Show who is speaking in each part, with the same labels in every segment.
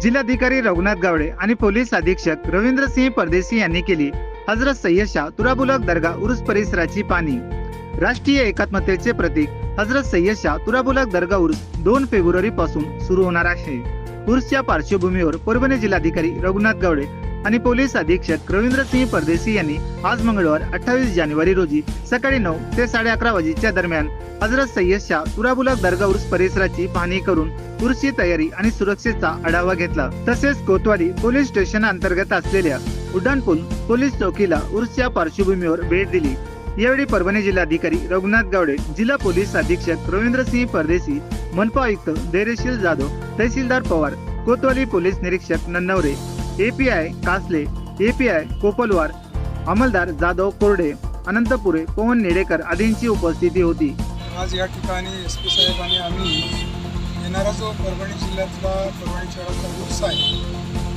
Speaker 1: जिल्हाधिकारी रघुनाथ गावडे आणि पोलीस अधीक्षक रवींद्रसिंह परदेशी यांनी केली हजरत सय्यद शाह तुराबुलक दर्गा उर्स परिसराची पाहणी। राष्ट्रीय एकात्मतेचे प्रतीक हजरत सय्यद शाह तुराबुलक दर्गा उर्स 2 फेब्रुवारी पासून सुरू होणार आहे। उर्सच्या पार्श्वभूमीवर परभणी जिल्हाधिकारी रघुनाथ गावडे आणि पोलीस अधीक्षक रवींद्रसिंह परदेशी यांनी आज मंगळवार 28 जानेवारी रोजी सकाळी 9 ते 11:30 वाजेच्या दरम्यान हजरत सय्यद शाह तुराबुलक दर्गा उर्स परिसराची पाहणी करून उर्सची तयारी आणि सुरक्षेचा आढावा घेतला। तसेच कोतवाली पोलीस स्टेशन अंतर्गत असलेल्या उड्डाणपूल पोलीस चौकीला उर्सच्या पार्श्वभूमीवर भेट दिली। यावेळी परभणी जिल्हाधिकारी रघुनाथ गावडे, जिल्हा पोलीस अधीक्षक रवींद्रसिंह परदेशी, मनपा आयुक्त धैर्यशील जाधव, तहसीलदार पवार, कोतवाली पोलीस निरीक्षक नन्नवरे, एपीआय कासले, एपीआय कोपलवार, अंमलदार जाधव कोरडे, अनंतपुरे, पवन नेडेकर आदींची उपस्थिती होती।
Speaker 2: आज या ठिकाणी एसपी साहेबांनी आम्ही येणारा जो परभणी जिल्ह्यातला परभणी शहरातला उर्स आहे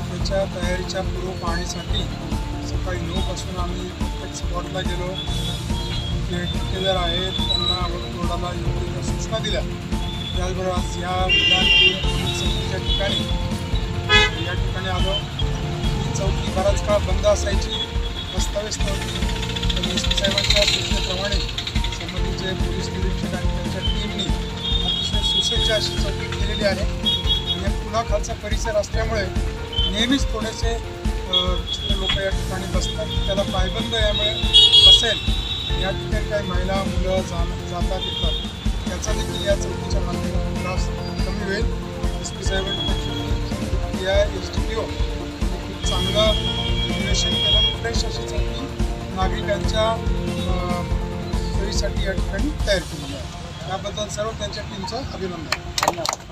Speaker 2: त्याच्या तयारीच्या पूर्व पाहणीसाठी सकाळी 9 पासून आम्ही प्रत्येक स्पॉटला गेलो। जे ठेकेदार आहेत त्यांना रोडाला योग्य सूचना दिल्या। त्याचबरोबर आज या पोलीस चौकीच्या ठिकाणी या ठिकाणी आलो। ही चौकी बराच काळ बंद असायची, अस्ताव्यस्त होती, पण एसपी साहेबांच्या सूचनेप्रमाणे संबंधीचे पोलीस निरीक्षक आणि त्यांच्या टीमनी अतिशय सुसज्ज अशी चौकी केलेली आहे। आणि पुलाखालचा परिसर असल्यामुळे नेहमीच थोडेसे लोक या ठिकाणी बसतात, त्याला पायबंद यामुळे बसेल। या ठिकाणी काही महिला मुलं जातात येतात, त्याचा देखील या चौकीच्या माध्यमातून त्रास कमी होईल। एस पी साहेबांनी या SDPO खूप चांगलं निवेशन केलं, फ्रेश अशी चौकी नागरिकांच्या सोयीसाठी या ठिकाणी तयार केली आहे। त्याबद्दल सर्व त्यांच्या टीमचं अभिनंदन।